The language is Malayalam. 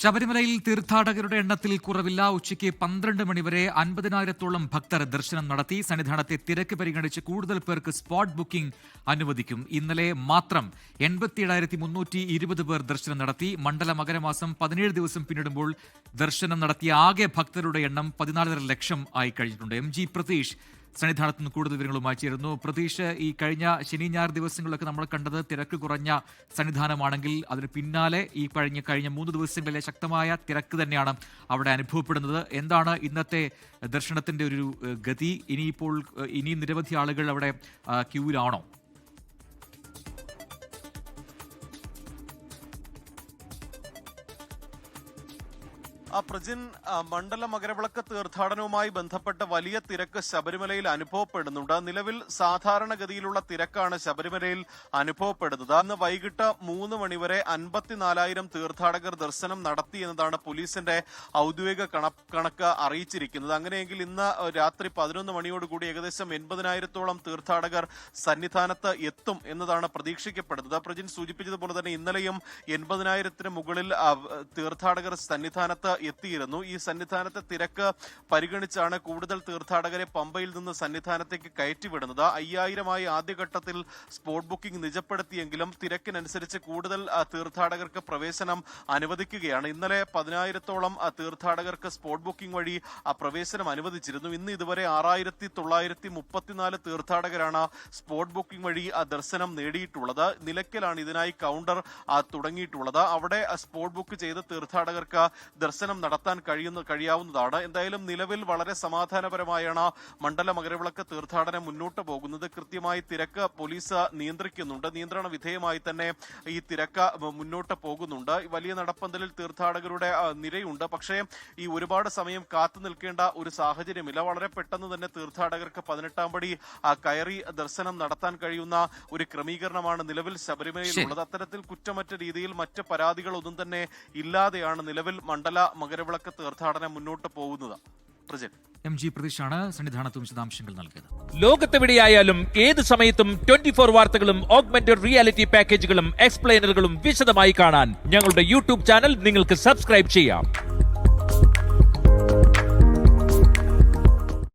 ശബരിമലയിൽ തീർത്ഥാടകരുടെ എണ്ണത്തിൽ കുറവില്ല. ഉച്ചയ്ക്ക് 12 മണിവരെ 50,000-ഓളം ഭക്തർ ദർശനം നടത്തി. സന്നിധാനത്തെ തിരക്ക് പരിഗണിച്ച് കൂടുതൽ പേർക്ക് സ്പോട്ട് ബുക്കിംഗ് അനുവദിക്കും. ഇന്നലെ മാത്രം 87,320 പേർ ദർശനം നടത്തി. മണ്ഡല മകരമാസം 17 ദിവസം പിന്നിടുമ്പോൾ ദർശനം നടത്തിയ ആകെ ഭക്തരുടെ എണ്ണം 14.5 ലക്ഷം ആയി കഴിഞ്ഞിട്ടുണ്ട്. MG പ്രതീഷ് സന്നിധാനത്ത് നിന്ന് കൂടുതൽ വിവരങ്ങളുമായി ചേരുന്നു. പ്രതീഷ്, ഈ കഴിഞ്ഞ ശനി ഞായർ ദിവസങ്ങളിലൊക്കെ നമ്മൾ കണ്ടത് തിരക്ക് കുറഞ്ഞ സന്നിധാനമാണെങ്കിൽ അതിന് പിന്നാലെ ഈ കഴിഞ്ഞ 3 ദിവസങ്ങളിലെ ശക്തമായ തിരക്ക് തന്നെയാണ് അവിടെ അനുഭവപ്പെടുന്നത്. എന്താണ് ഇന്നത്തെ ദർശനത്തിന്റെ ഒരു ഗതി? ഇനിയും നിരവധി ആളുകൾ അവിടെ ക്യൂവിലാണോ? പ്രജിൻ, മണ്ഡല മകരവിളക്ക് തീർത്ഥാടനവുമായി ബന്ധപ്പെട്ട വലിയ തിരക്ക് ശബരിമലയിൽ അനുഭവപ്പെടുന്നുണ്ട്. നിലവിൽ സാധാരണഗതിയിലുള്ള തിരക്കാണ് ശബരിമലയിൽ അനുഭവപ്പെടുന്നത്. അന്ന് വൈകിട്ട് 3 മണിവരെ 54,000 തീർത്ഥാടകർ ദർശനം നടത്തി എന്നതാണ് പോലീസിന്റെ ഔദ്യോഗിക കണക്ക് അറിയിച്ചിരിക്കുന്നത്. അങ്ങനെയെങ്കിൽ ഇന്ന് രാത്രി 11 മണിയോടുകൂടി ഏകദേശം 80,000-ഓളം തീർത്ഥാടകർ സന്നിധാനത്ത് എത്തും എന്നതാണ് പ്രതീക്ഷിക്കപ്പെടുന്നത്. പ്രജിൻ സൂചിപ്പിച്ചതുപോലെ തന്നെ ഇന്നലെയും 80,000-ന് മുകളിൽ തീർത്ഥാടകർ സന്നിധാനത്ത് എത്തിയിരുന്നു. ഈ സന്നിധാനത്തെ തിരക്ക് പരിഗണിച്ചാണ് കൂടുതൽ തീർത്ഥാടകരെ പമ്പയിൽ നിന്ന് സന്നിധാനത്തേക്ക് കയറ്റിവിടുന്നത്. 5,000-ആയി ആദ്യഘട്ടത്തിൽ സ്പോട്ട് ബുക്കിംഗ് നിജപ്പെടുത്തിയെങ്കിലും തിരക്കിനനുസരിച്ച് കൂടുതൽ തീർത്ഥാടകർക്ക് പ്രവേശനം അനുവദിക്കുകയാണ്. ഇന്നലെ 10,000-ഓളം തീർത്ഥാടകർക്ക് സ്പോട്ട് ബുക്കിംഗ് വഴി പ്രവേശനം അനുവദിച്ചിരുന്നു. ഇന്ന് ഇതുവരെ 6,934 തീർത്ഥാടകരാണ് സ്പോട്ട് ബുക്കിംഗ് വഴി ദർശനം നേടിയിട്ടുള്ളത്. നിലയ്ക്കലാണ് ഇതിനായി കൗണ്ടർ തുടങ്ങിയിട്ടുള്ളത്. അവിടെ സ്പോട്ട് ബുക്ക് ചെയ്ത തീർത്ഥാടകർക്ക് ദർശനം നടത്താൻ കഴിയാവുന്നതാണ്. എന്തായാലും നിലവിൽ വളരെ സമാധാനപരമായാണ് മണ്ഡല മകരവിളക്ക് തീർത്ഥാടനം മുന്നോട്ട് പോകുന്നത്. കൃത്യമായി തിരക്ക് പോലീസ് നിയന്ത്രിക്കുന്നുണ്ട്. നിയന്ത്രണ വിധേയമായി തന്നെ ഈ തിരക്ക് മുന്നോട്ട് പോകുന്നുണ്ട്. വലിയ നടപ്പന്തലിൽ തീർത്ഥാടകരുടെ നിരയുണ്ട്. പക്ഷേ ഈ ഒരുപാട് സമയം കാത്തു നിൽക്കേണ്ട ഒരു സാഹചര്യമില്ല. വളരെ പെട്ടെന്ന് തന്നെ തീർത്ഥാടകർക്ക് 18-ാം പടി കയറി ദർശനം നടത്താൻ കഴിയുന്ന ഒരു ക്രമീകരണമാണ് നിലവിൽ ശബരിമലയിലുള്ളത്. അത്തരത്തിൽ കുറ്റമറ്റ രീതിയിൽ മറ്റ് പരാതികളൊന്നും തന്നെ ഇല്ലാതെയാണ് നിലവിൽ മണ്ഡല മകരവിളക്ക് തീർത്ഥാടനം മുന്നോട്ട് പോകുന്നത്. MG പ്രതീഷാണ് സന്നിധാനത്തും വിശദാംശങ്ങൾ നൽകിയത്. ലോകത്തെവിടെയായാലും ഏത് സമയത്തും 24 വാർത്തകളും ഓഗ്മെന്റഡ് റിയാലിറ്റി പാക്കേജുകളും എക്സ്പ്ലെയിനറുകളും വിശദമായി കാണാൻ ഞങ്ങളുടെ യൂട്യൂബ് ചാനൽ നിങ്ങൾക്ക് സബ്സ്ക്രൈബ് ചെയ്യാം.